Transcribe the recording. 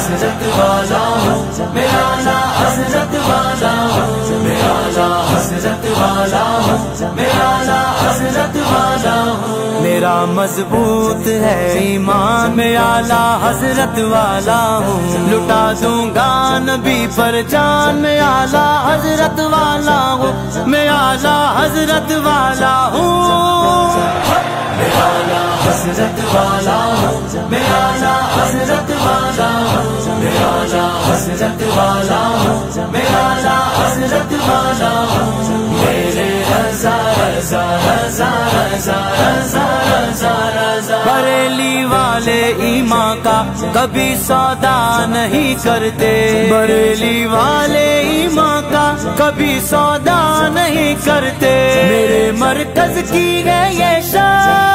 حضرت والا ہوں، میں اعلیٰ حضرت والا ہوں، میں اعلیٰ حضرت والا ہوں، میں اعلیٰ حضرت والا ہوں۔ میرا مضبوط ہے ایمان، میں اعلیٰ حضرت والا ہوں، لٹا دوں گا نبی پر جان، میں اعلیٰ حضرت والا ہوں، میں اعلیٰ حضرت والا ہوں، میں اعلیٰ حضرت والا ہوں، میں اعلیٰ حضرت والا ہوں، میں اعلیٰ حضرت والا ہوں، میں اعلیٰ حضرت والا ہوں۔ میرے رضا رضا رضا رضا رضا رضا رضا، بریلی والے ایمان کا کبھی سودا نہیں کرتے، بریلی والے ایمان کا کبھی سودا نہیں کرتے، میرے مرکز کی ہے یہ شان،